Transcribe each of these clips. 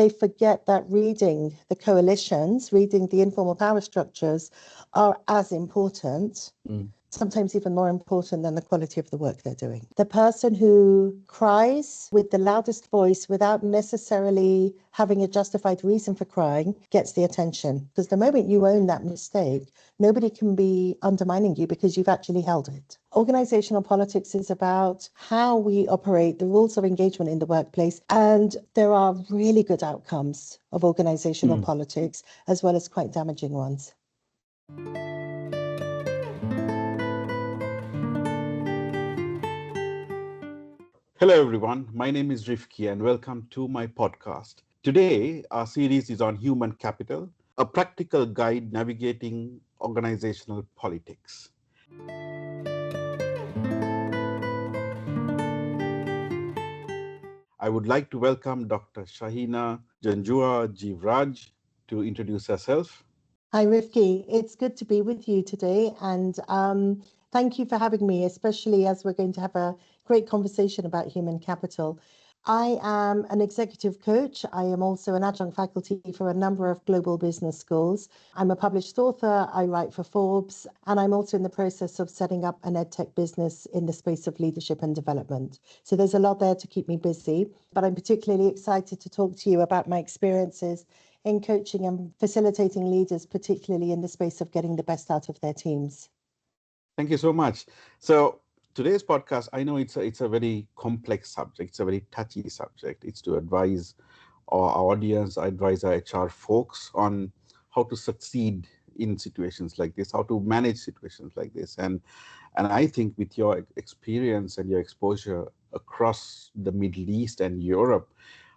they forget that reading the coalitions, reading the informal power structures are as important, sometimes even more important than the quality of the work they're doing. The person who cries with the loudest voice without necessarily having a justified reason for crying gets the attention. Because the moment you own that mistake, nobody can be undermining you because you've actually held it. Organizational politics is about how we operate, the rules of engagement in the workplace, and there are really good outcomes of organizational politics as well as quite damaging ones. Hello, everyone. My name is Rifki, and welcome to my podcast. Today, our series is on human capital, a practical guide navigating organizational politics. I would like to welcome Dr. Shaheena Janjuha-Jivraj to introduce herself. Hi, Rifki. It's good to be with you today. And thank you for having me, especially as we're going to have a great conversation about human capital. I am an executive coach. I am also an adjunct faculty for a number of global business schools. I'm a published author. I write for Forbes, and I'm also in the process of setting up an edtech business in the space of leadership and development. So there's a lot there to keep me busy, but I'm particularly excited to talk to you about my experiences in coaching and facilitating leaders, particularly in the space of getting the best out of their teams. Thank you so much. So today's podcast, I know it's a very complex subject. It's a very touchy subject. It's to advise our audience, advise our HR folks on how to succeed in situations like this, how to manage situations like this. And I think with your experience and your exposure across the Middle East and Europe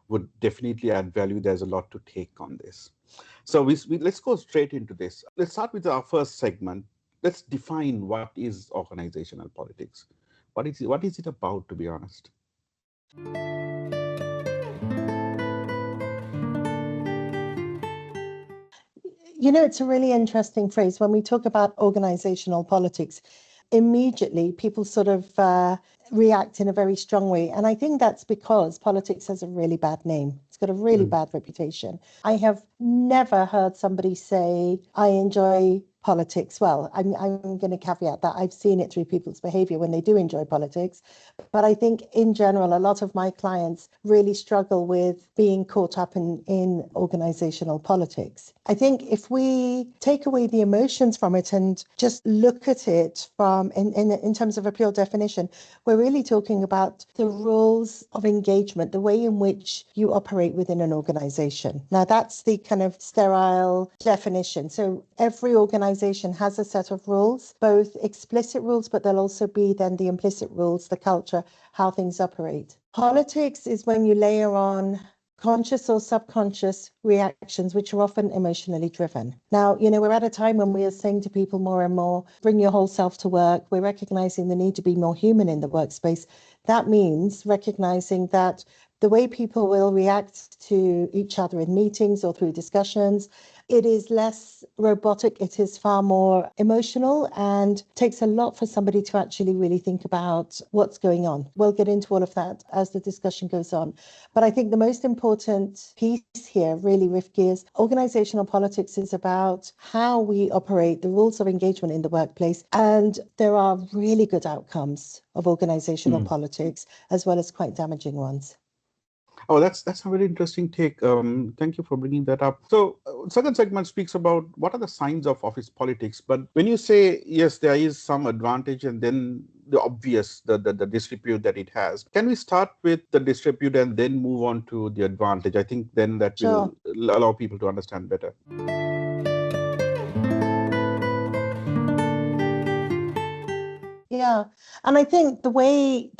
would definitely add value. There's a lot to take on this. So let's go straight into this. Let's start with our first segment. Let's define what is organizational politics. What is it about, to be honest? You know, it's a really interesting phrase. When we talk about organizational politics, immediately people sort of react in a very strong way. And I think that's because politics has a really bad name. It's got a really bad reputation. I have never heard somebody say, I enjoy politics. Well, I'm going to caveat that I've seen it through people's behavior when they do enjoy politics. But I think in general, a lot of my clients really struggle with being caught up in organizational politics. I think if we take away the emotions from it and just look at it from in terms of a pure definition, we're really talking about the rules of engagement, the way in which you operate within an organization. Now, that's the kind of sterile definition. So every organization has a set of rules, both explicit rules, but there'll also be then the implicit rules, the culture, how things operate. Politics is when you layer on conscious or subconscious reactions, which are often emotionally driven. Now, you know, we're at a time when we are saying to people more and more, bring your whole self to work. We're recognizing the need to be more human in the workspace. That means recognizing that the way people will react to each other in meetings or through discussions, it is less robotic, it is far more emotional, and takes a lot for somebody to actually really think about what's going on. We'll get into all of that as the discussion goes on. But I think the most important piece here, really, Rifki, is organizational politics is about how we operate, the rules of engagement in the workplace, and there are really good outcomes of organizational politics as well as quite damaging ones. Oh, that's a very interesting take. Thank you for bringing that up. So, second segment speaks about what are the signs of office politics. But when you say yes, there is some advantage, and then the obvious, the disrepute that it has. Can we start with the disrepute and then move on to the advantage? I think then that will allow people to understand better. Yeah, and I think the way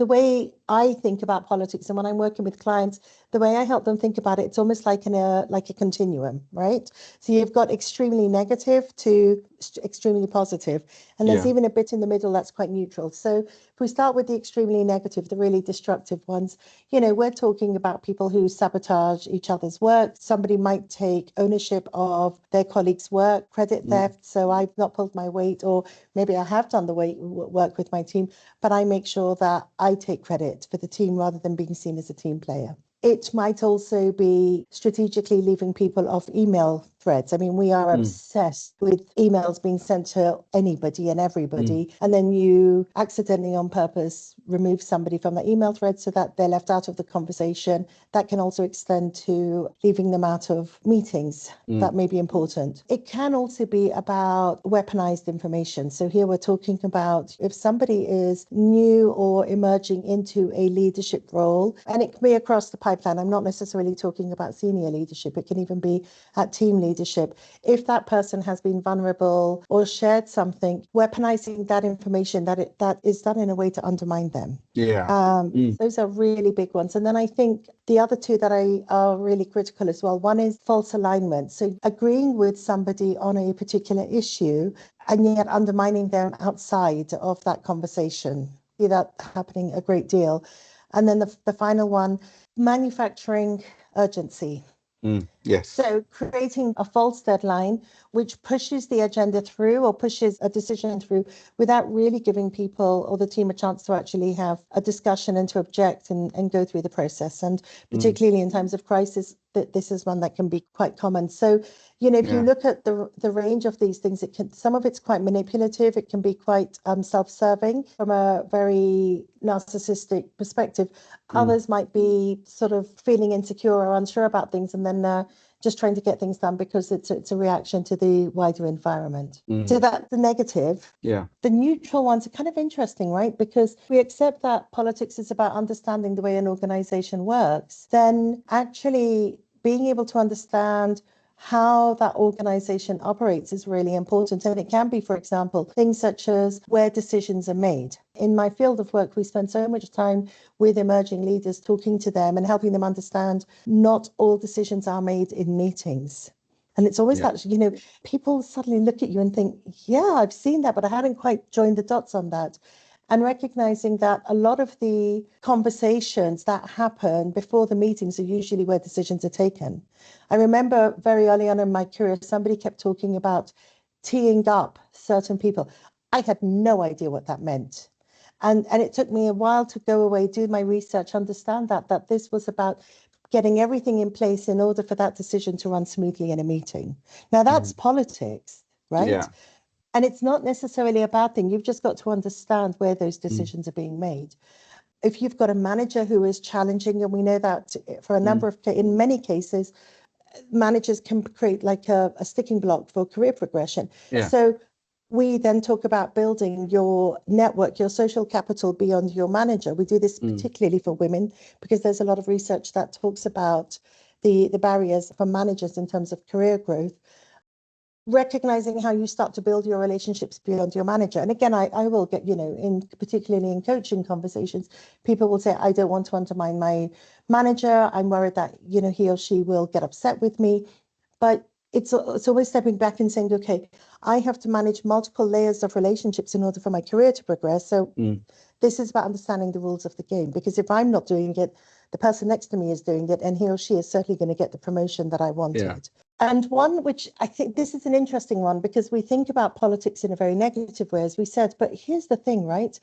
I think about politics, and when I'm working with clients, the way I help them think about it, it's almost like a continuum, right? So you've got extremely negative to extremely positive, and there's even a bit in the middle that's quite neutral. So if we start with the extremely negative, the really destructive ones, you know, we're talking about people who sabotage each other's work. Somebody might take ownership of their colleagues' work, credit theft. So I've not pulled my weight, or maybe I have done the work with my team, but I make sure that I take credit for the team rather than being seen as a team player. It might also be strategically leaving people off email threads. I mean, we are obsessed with emails being sent to anybody and everybody. And then you accidentally on purpose remove somebody from the email thread so that they're left out of the conversation. That can also extend to leaving them out of meetings. That may be important. It can also be about weaponized information. So here we're talking about if somebody is new or emerging into a leadership role, and it can be across the pipeline. I'm not necessarily talking about senior leadership. It can even be at team leadership. If that person has been vulnerable or shared something, weaponizing that information, that is done in a way to undermine them. Those are really big ones. And then I think the other two that are really critical as well. One is false alignment. So agreeing with somebody on a particular issue and yet undermining them outside of that conversation. See that happening a great deal. And then the final one, manufacturing urgency. Yes. So creating a false deadline, which pushes the agenda through or pushes a decision through without really giving people or the team a chance to actually have a discussion and to object and go through the process. And particularly in times of crisis, this is one that can be quite common. So, if you look at the range of these things, some of it's quite manipulative. It can be quite self-serving from a very narcissistic perspective. Others might be sort of feeling insecure or unsure about things and then just trying to get things done because it's a reaction to the wider environment. So that's the negative. Yeah. The neutral ones are kind of interesting, right? Because we accept that politics is about understanding the way an organization works, then actually being able to understand how that organization operates is really important. And it can be, for example, things such as where decisions are made. In my field of work, we spend so much time with emerging leaders, talking to them and helping them understand not all decisions are made in meetings. And it's always that, people suddenly look at you and think, yeah, I've seen that, but I hadn't quite joined the dots on that. And recognizing that a lot of the conversations that happen before the meetings are usually where decisions are taken. I remember very early on in my career, somebody kept talking about teeing up certain people. I had no idea what that meant. And it took me a while to go away, do my research, understand that this was about getting everything in place in order for that decision to run smoothly in a meeting. Now, that's politics, right? Yeah. And it's not necessarily a bad thing. You've just got to understand where those decisions are being made. If you've got a manager who is challenging, and we know that for a number of, in many cases, managers can create like a sticking block for career progression. Yeah. So we then talk about building your network, your social capital beyond your manager. We do this particularly for women because there's a lot of research that talks about the barriers for managers in terms of career growth. Recognizing how you start to build your relationships beyond your manager. And again, I will get, particularly in coaching conversations, people will say, I don't want to undermine my manager. I'm worried that, he or she will get upset with me. But it's always stepping back and saying, okay, I have to manage multiple layers of relationships in order for my career to progress. So this is about understanding the rules of the game, because if I'm not doing it, the person next to me is doing it, and he or she is certainly going to get the promotion that I wanted. Yeah. And one which I think this is an interesting one, because we think about politics in a very negative way, as we said, but here's the thing, right?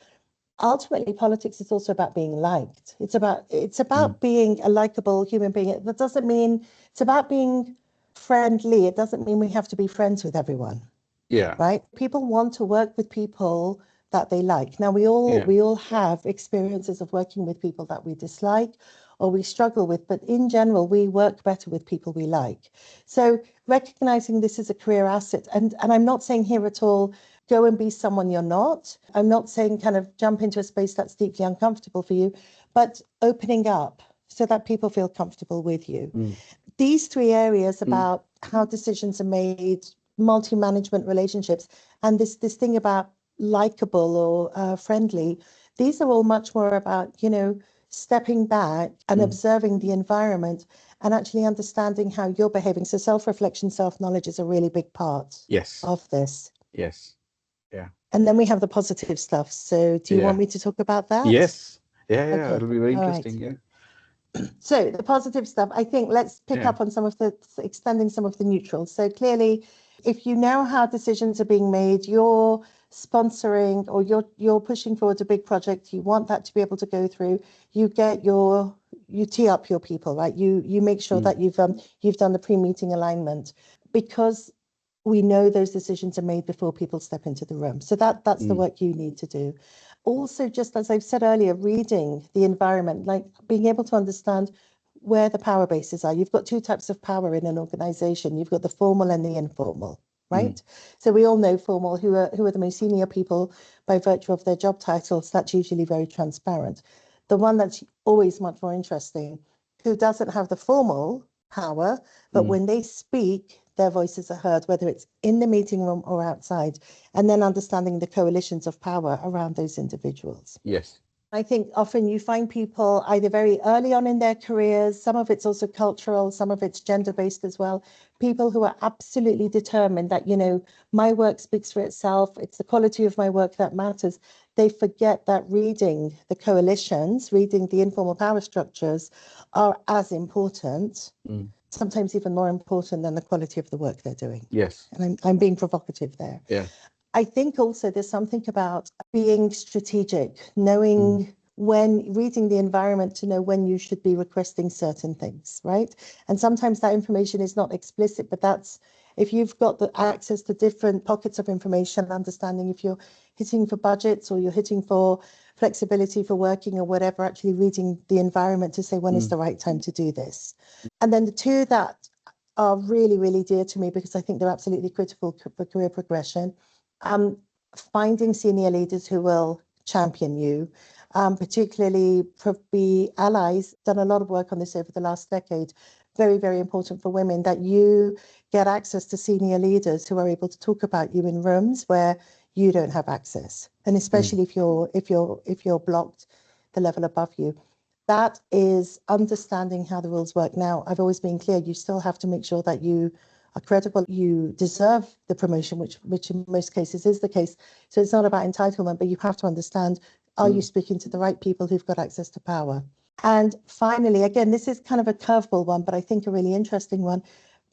Ultimately, politics is also about being liked. It's about being a likable human being. That doesn't mean it's about being friendly. It doesn't mean we have to be friends with everyone. Yeah. Right? People want to work with people that they like. Now, we all have experiences of working with people that we dislike or we struggle with, but in general, we work better with people we like. So recognizing this as a career asset, and I'm not saying here at all, go and be someone you're not. I'm not saying kind of jump into a space that's deeply uncomfortable for you, but opening up so that people feel comfortable with you. These three areas about how decisions are made, multi-management relationships, and this thing about likable or friendly, these are all much more about, stepping back and observing the environment and actually understanding how you're behaving. So self-reflection, self-knowledge is a really big part of this. Yes. Yeah. And then we have the positive stuff. So do you want me to talk about that? Yes. Yeah. Okay. It'll be very interesting. Right. Yeah. So the positive stuff, I think let's pick up on some of extending some of the neutrals. So clearly If you know how decisions are being made, you're sponsoring or you're pushing forward a big project, you want that to be able to go through, you tee up your people, right? You make sure that you've done the pre-meeting alignment, because we know those decisions are made before people step into the room. So that's the work you need to do. Also, just as I've said earlier, reading the environment, like being able to understand where the power bases are. You've got two types of power in an organization. You've got the formal and the informal, right? So we all know formal, who are the most senior people by virtue of their job titles. That's usually very transparent. The one that's always much more interesting, who doesn't have the formal power, but when they speak, their voices are heard, whether it's in the meeting room or outside, and then understanding the coalitions of power around those individuals. Yes. I think often you find people either very early on in their careers, some of it's also cultural, some of it's gender-based as well, people who are absolutely determined that, my work speaks for itself, it's the quality of my work that matters. They forget that reading the coalitions, reading the informal power structures are as important, sometimes even more important than the quality of the work they're doing. Yes. And I'm being provocative there. Yeah. I think also there's something about being strategic, knowing when, reading the environment to know when you should be requesting certain things, right? And sometimes that information is not explicit, but that's, if you've got the access to different pockets of information, understanding if you're hitting for budgets or you're hitting for flexibility for working or whatever, actually reading the environment to say when is the right time to do this. And then the two that are really, really dear to me, because I think they're absolutely critical for career progression, finding senior leaders who will champion you, particularly be allies. Done a lot of work on this over the last decade. Very, very important for women that you get access to senior leaders who are able to talk about you in rooms where you don't have access, and especially if you're blocked the level above you. That is understanding how the rules work. Now, I've always been clear, you still have to make sure that you are credible, you deserve the promotion, which in most cases is the case. So it's not about entitlement, but you have to understand, are you speaking to the right people who've got access to power? And finally, again, this is kind of a curveball one, but I think a really interesting one,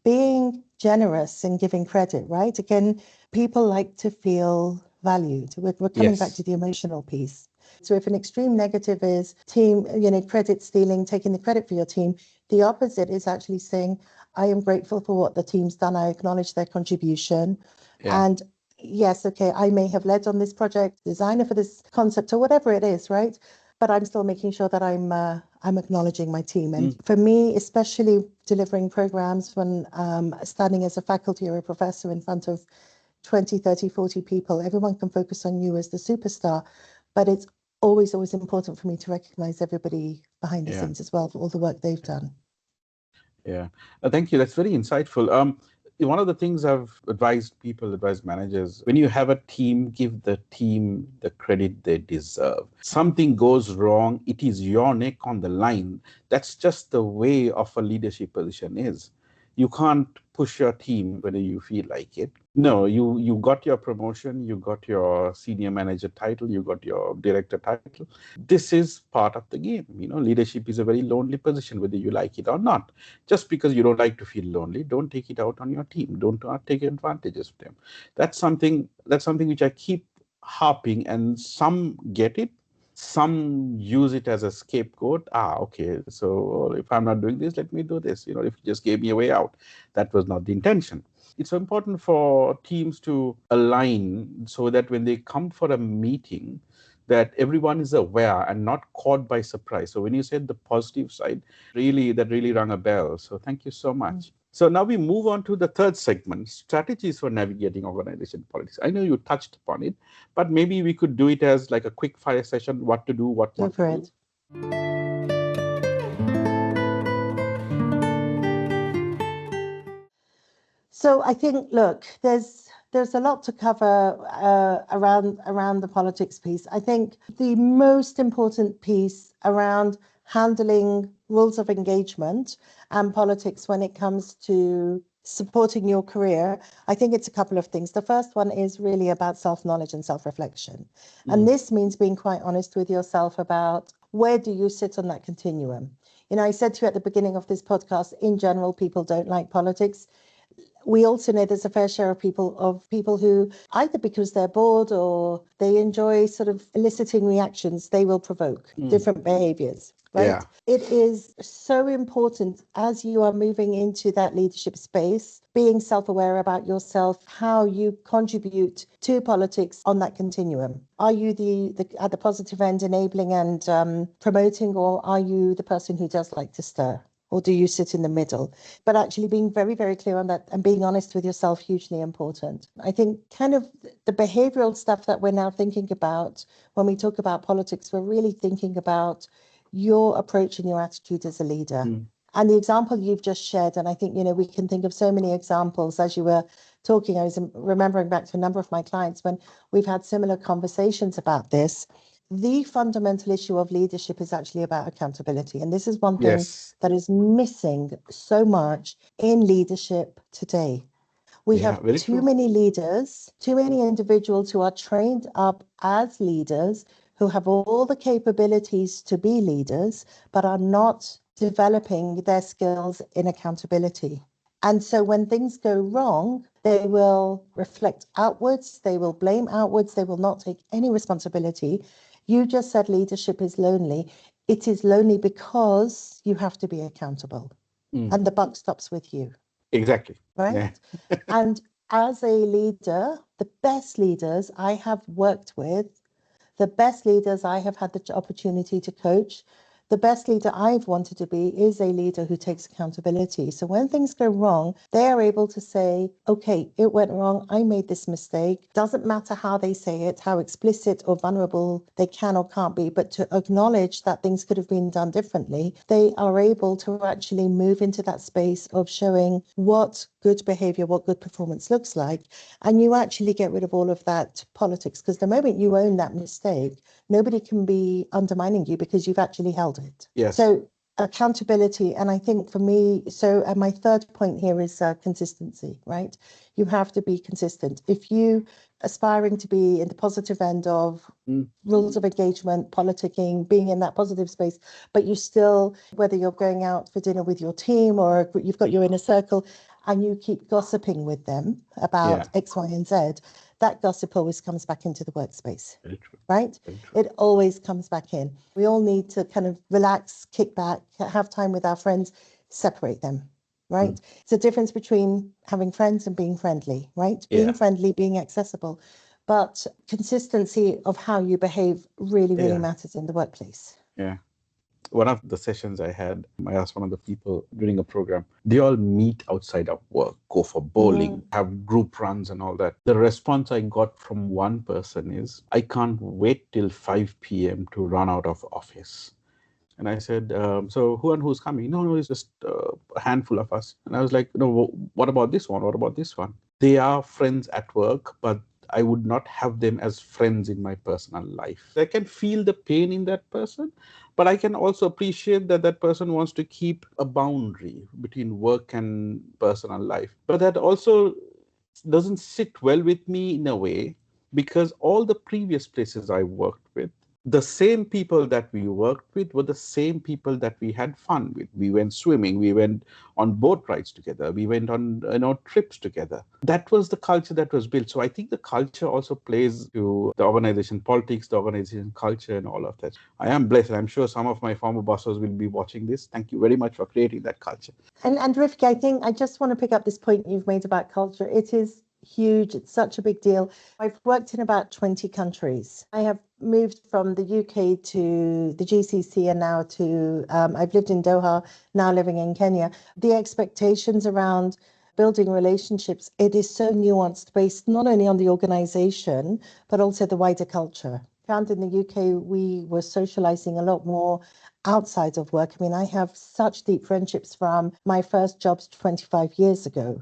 being generous and giving credit, right? Again, people like to feel valued. We're coming back to the emotional piece. So if an extreme negative is team, credit stealing, taking the credit for your team, the opposite is actually saying, I am grateful for what the team's done. I acknowledge their contribution. And yes, okay, I may have led on this project, designer for this concept or whatever it is, right? But I'm still making sure that I'm acknowledging my team. And for me, especially delivering programs when standing as a faculty or a professor in front of 20, 30, 40 people, everyone can focus on you as the superstar. But it's always important for me to recognize everybody behind the scenes as well for all the work they've done. Yeah, thank you. That's very insightful. One of the things I've advised managers, when you have a team, give the team the credit they deserve. Something goes wrong, it is your neck on the line. That's just the way of a leadership position is. You can't push your team whether you feel like it. No, you got your promotion, you got your senior manager title, you got your director title. This is part of the game. Leadership is a very lonely position, whether you like it or not. Just because you don't like to feel lonely, don't take it out on your team. Don't take advantage of them. That's something which I keep harping, and some get it. Some use it as a scapegoat. Okay, so if I'm not doing this, let me do this. If you just gave me a way out, that was not the intention. It's important for teams to align so that when they come for a meeting, that everyone is aware and not caught by surprise. So when you said the positive side, that really rang a bell. So thank you so much. So now we move on to the third segment, strategies for navigating organization politics. I know you touched upon it, but maybe we could do it as like a quick fire session, what to do, what not to do. So I think, look, there's a lot to cover around the politics piece. I think the most important piece around handling rules of engagement and politics when it comes to supporting your career, I think it's a couple of things. The first one is really about self-knowledge and self-reflection. And this means being quite honest with yourself about where do you sit on that continuum. I said to you at the beginning of this podcast, in general, people don't like politics. we also know there's a fair share of people who either because they're bored or they enjoy sort of eliciting reactions, they will provoke different behaviors. Right? Yeah. It is so important as you are moving into that leadership space, being self-aware about yourself, how you contribute to politics on that continuum. Are you at the positive end, enabling and promoting, or are you the person who does like to stir? Or do you sit in the middle? But actually being very, very clear on that and being honest with yourself, hugely important. I think kind of the behavioral stuff that we're now thinking about when we talk about politics, we're really thinking about your approach and your attitude as a leader. And the example you've just shared, and I think, we can think of so many examples as you were talking. I was remembering back to a number of my clients when we've had similar conversations about this. The fundamental issue of leadership is actually about accountability. And this is one thing that is missing so much in leadership today. We have too many leaders, too many individuals who are trained up as leaders, who have all the capabilities to be leaders, but are not developing their skills in accountability. And so when things go wrong, they will reflect outwards, they will blame outwards, they will not take any responsibility. You just said leadership is lonely. It is lonely because you have to be accountable. And the buck stops with you. Exactly. Right? Yeah. And as a leader, the best leaders I have worked with, the best leaders I have had the opportunity to coach, the best leader I've wanted to be is a leader who takes accountability. So when things go wrong, they are able to say, okay, it went wrong. I made this mistake. Doesn't matter how they say it, how explicit or vulnerable they can or can't be, but to acknowledge that things could have been done differently, they are able to actually move into that space of showing what good behavior, what good performance looks like. And you actually get rid of all of that politics, because the moment you own that mistake, nobody can be undermining you because you've actually held it. Yes. So accountability. And I think for me, and my third point here is consistency, right? You have to be consistent. If you aspiring to be in the positive end of rules of engagement, politicking, being in that positive space, but you still, whether you're going out for dinner with your team or you've got your inner circle and you keep gossiping with them about X, Y, and Z, that gossip always comes back into the workspace, right? It always comes back in. We all need to kind of relax, kick back, have time with our friends, separate them, right? It's a difference between having friends and being friendly, right? Being friendly, being accessible, but consistency of how you behave really, really matters in the workplace. Yeah. One of the sessions I had, I asked one of the people during a program, they all meet outside of work, go for bowling, have group runs and all that. The response I got from one person is, I can't wait till 5 p.m. to run out of office. And I said, so who's coming? No, it's just a handful of us. And I was like, no, what about this one? What about this one? They are friends at work, but I would not have them as friends in my personal life. I can feel the pain in that person, but I can also appreciate that that person wants to keep a boundary between work and personal life. But that also doesn't sit well with me in a way, because all the previous places I worked with, the same people that we worked with were the same people that we had fun with. We went swimming, we went on boat rides together, we went on trips together. That was the culture that was built. So I think the culture also plays to the organization politics, the organization culture, and all of that. I am blessed. I'm sure some of my former bosses will be watching this. Thank you very much for creating that culture. And Rifki, I think I just want to pick up this point you've made about culture. It is huge. It's such a big deal. I've worked in about 20 countries. I have moved from the UK to the GCC and now I've lived in Doha, now living in Kenya. The expectations around building relationships, it is so nuanced, based not only on the organization, but also the wider culture. Found in the UK, we were socializing a lot more outside of work. I mean, I have such deep friendships from my first jobs 25 years ago.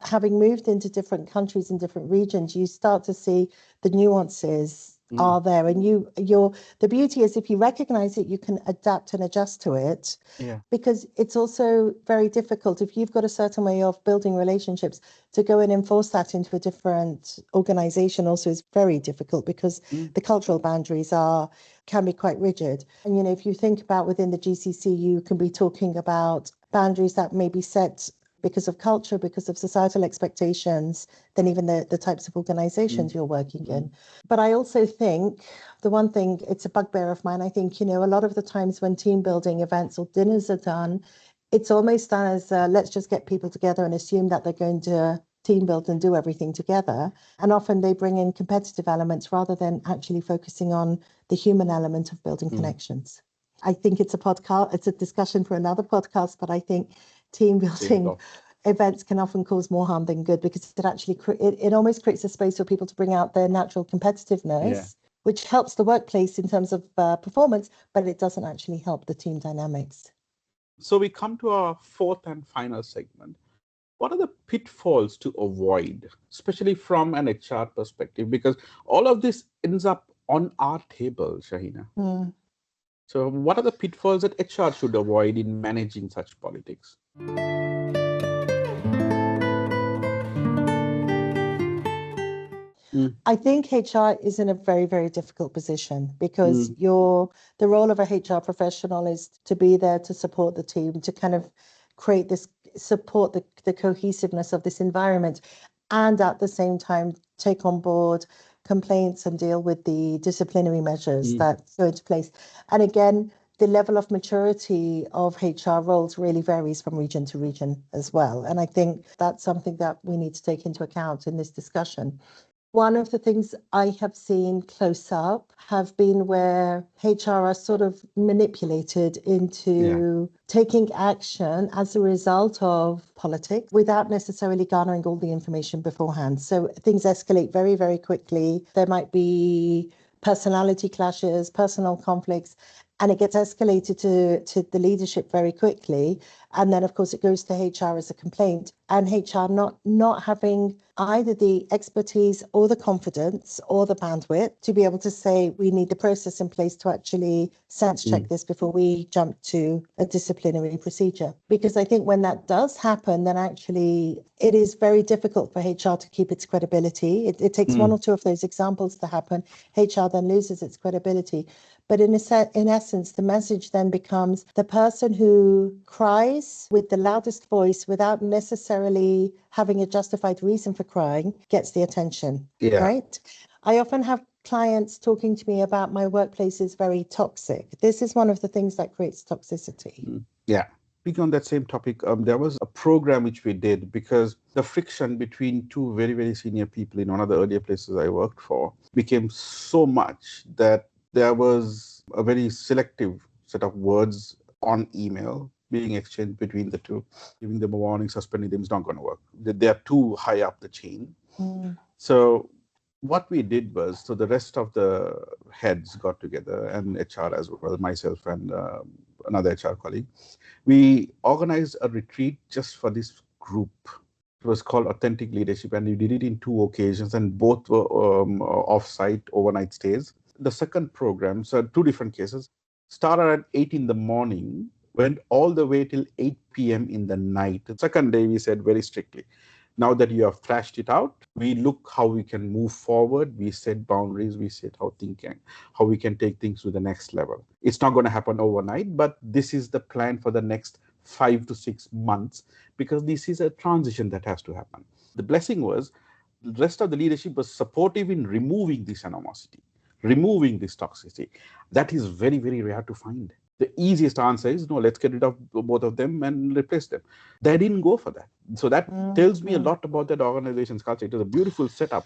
Having moved into different countries and different regions, you start to see the nuances are there. And the beauty is if you recognize it, you can adapt and adjust to it. Because it's also very difficult if you've got a certain way of building relationships to go and enforce that into a different organization also is very difficult, because the cultural boundaries can be quite rigid. And, if you think about within the GCC, you can be talking about boundaries that may be set because of culture, because of societal expectations, than even the types of organizations you're working in. But I also think the one thing, it's a bugbear of mine, I think, a lot of the times when team building events or dinners are done, it's almost done as let's just get people together and assume that they're going to team build and do everything together. And often they bring in competitive elements rather than actually focusing on the human element of building connections. I think it's a discussion for another podcast, but I think team building events can often cause more harm than good, because it actually it almost creates a space for people to bring out their natural competitiveness, which helps the workplace in terms of performance, but it doesn't actually help the team dynamics. So we come to our fourth and final segment. What are the pitfalls to avoid, especially from an HR perspective? Because all of this ends up on our table, Shaheena. So what are the pitfalls that HR should avoid in managing such politics? I think HR is in a very, very difficult position, because the role of a HR professional is to be there to support the team, to kind of create this, support the cohesiveness of this environment, and at the same time take on board complaints and deal with the disciplinary measures that go into place. And again, the level of maturity of HR roles really varies from region to region as well. And I think that's something that we need to take into account in this discussion. One of the things I have seen close up have been where HR are sort of manipulated into taking action as a result of politics without necessarily garnering all the information beforehand. So things escalate very, very quickly. There might be personality clashes, personal conflicts, and it gets escalated to the leadership very quickly. And then, of course, it goes to HR as a complaint, and HR not having either the expertise or the confidence or the bandwidth to be able to say, we need the process in place to actually sense check this before we jump to a disciplinary procedure. Because I think when that does happen, then actually it is very difficult for HR to keep its credibility. It takes one or two of those examples to happen. HR then loses its credibility. But in essence, the message then becomes the person who cries with the loudest voice without necessarily having a justified reason for crying gets the attention, right? I often have clients talking to me about my workplace is very toxic. This is one of the things that creates toxicity. Speaking on that same topic, there was a program which we did because the friction between two very, very senior people in one of the earlier places I worked for became so much that there was a very selective set of words on email being exchanged between the two. Giving them a warning, suspending them is not going to work. They are too high up the chain. So what we did was, so the rest of the heads got together, and HR as well, myself and another HR colleague. We organized a retreat just for this group. It was called Authentic Leadership, and we did it in 2 occasions, and both were off-site overnight stays. The second program, so 2 different cases, started at 8 in the morning, went all the way till 8 p.m. in the night. The second day, we said very strictly, now that you have thrashed it out, we look how we can move forward. We set boundaries. We set how we can take things to the next level. It's not going to happen overnight, but this is the plan for the next 5 to 6 months, because this is a transition that has to happen. The blessing was the rest of the leadership was supportive in removing this animosity, removing this toxicity. That is very, very rare to find. The easiest answer is, no, let's get rid of both of them and replace them. They didn't go for that. So that tells me a lot about that organization's culture. It was a beautiful setup.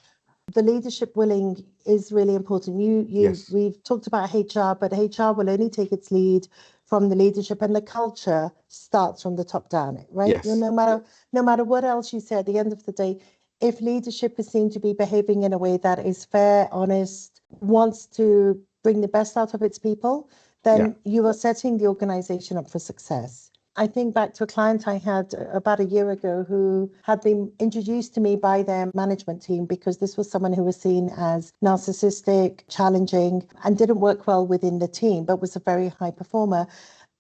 The leadership willing is really important. We've talked about HR, but HR will only take its lead from the leadership, and the culture starts from the top down, right? Yes. No matter what else you say, at the end of the day, if leadership is seen to be behaving in a way that is fair, honest, wants to bring the best out of its people, then you are setting the organization up for success. I think back to a client I had about a year ago who had been introduced to me by their management team because this was someone who was seen as narcissistic, challenging, and didn't work well within the team, but was a very high performer.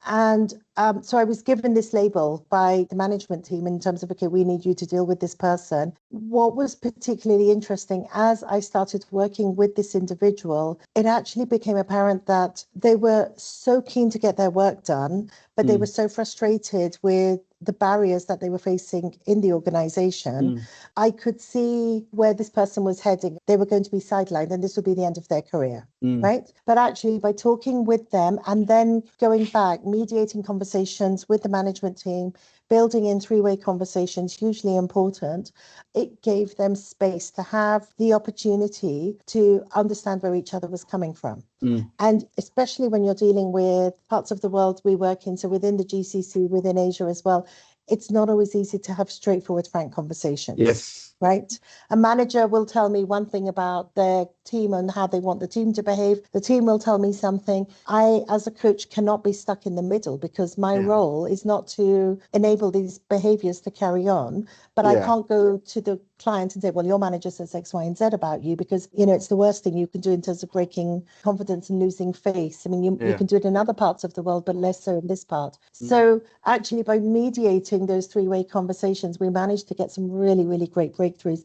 And so I was given this label by the management team in terms of, okay, we need you to deal with this person. What was particularly interesting, as I started working with this individual, it actually became apparent that they were so keen to get their work done, but they were so frustrated with the barriers that they were facing in the organization, I could see where this person was heading. They were going to be sidelined and this would be the end of their career. Right. But actually, by talking with them and then going back, mediating conversations with the management team, building in three-way conversations, hugely important, it gave them space to have the opportunity to understand where each other was coming from. And especially when you're dealing with parts of the world we work in, so within the GCC, within Asia as well, it's not always easy to have straightforward, frank conversations. Yes. Right? A manager will tell me one thing about their team and how they want the team to behave. The team will tell me something. I, as a coach, cannot be stuck in the middle because my role is not to enable these behaviors to carry on. But I can't go to the client and say, well, your manager says X, Y, and Z about you because, you know, it's the worst thing you can do in terms of breaking confidence and losing face. I mean, you can do it in other parts of the world, but less so in this part. So actually, by mediating those three-way conversations, we managed to get some really, really great breakthroughs.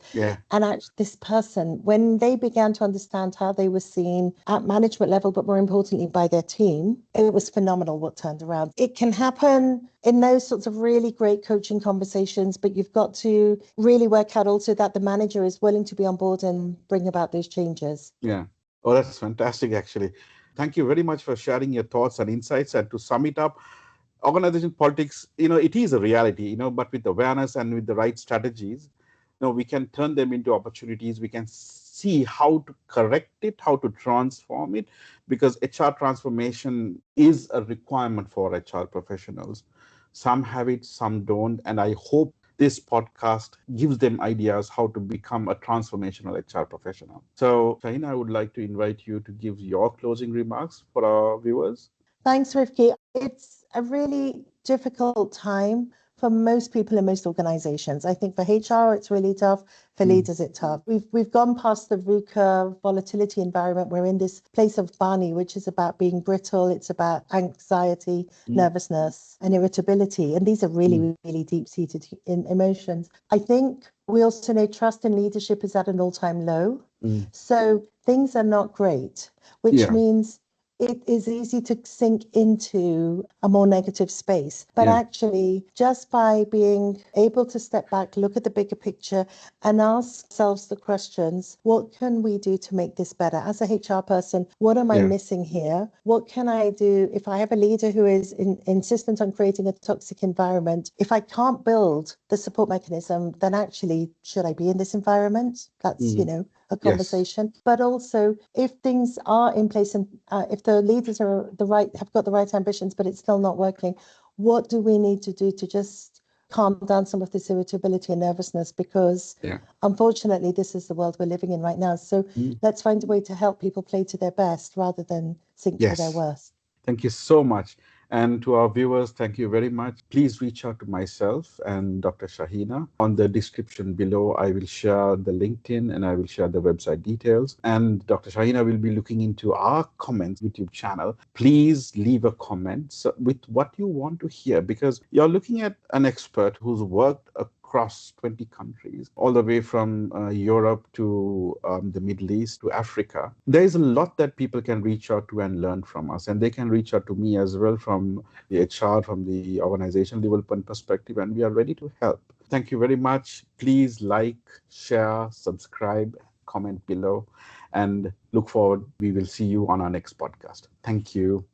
And actually, this person, when they began to understand how they were seen at management level, but more importantly by their team, it was phenomenal what turned around. It can happen in those sorts of really great coaching conversations, but you've got to really work out also that the manager is willing to be on board and bring about those changes. Yeah. Oh, that's fantastic, actually. Thank you very much for sharing your thoughts and insights. And to sum it up, organization politics, you know, it is a reality, you know, but with awareness and with the right strategies, you know, we can turn them into opportunities. We can see how to correct it, how to transform it, because HR transformation is a requirement for HR professionals. Some have it, some don't. And I hope this podcast gives them ideas how to become a transformational HR professional. So, Shaheena, I would like to invite you to give your closing remarks for our viewers. Thanks, Rifki. It's a really difficult time for most people in most organizations. I think for HR, it's really tough. For leaders, it's tough. We've gone past the VUCA volatility environment. We're in this place of Barney, which is about being brittle. It's about anxiety, nervousness, and irritability. And these are really, really deep-seated emotions. I think we also know trust in leadership is at an all-time low. So things are not great, which means it is easy to sink into a more negative space. But actually, just by being able to step back, look at the bigger picture, and ask ourselves the questions, what can we do to make this better? As a HR person, what am I missing here? What can I do if I have a leader who is insistent on creating a toxic environment? If I can't build the support mechanism, then actually, should I be in this environment? That's, you know, a conversation. But also, if things are in place and if the leaders are have got the right ambitions, but it's still not working, what do we need to do to just calm down some of this irritability and nervousness? Because unfortunately, this is the world we're living in right now. So let's find a way to help people play to their best rather than sink to their worst. Thank you so much. And to our viewers, thank you very much. Please reach out to myself and Dr. Shaheena. On the description below, I will share the LinkedIn and I will share the website details. And Dr. Shaheena will be looking into our comments YouTube channel. Please leave a comment with what you want to hear, because you're looking at an expert who's worked across 20 countries, all the way from Europe to the Middle East to Africa. There is a lot that people can reach out to and learn from us, and they can reach out to me as well from the HR, from the organizational development perspective, and we are ready to help. Thank you very much. Please like, share, subscribe, comment below, and look forward. We will see you on our next podcast. Thank you.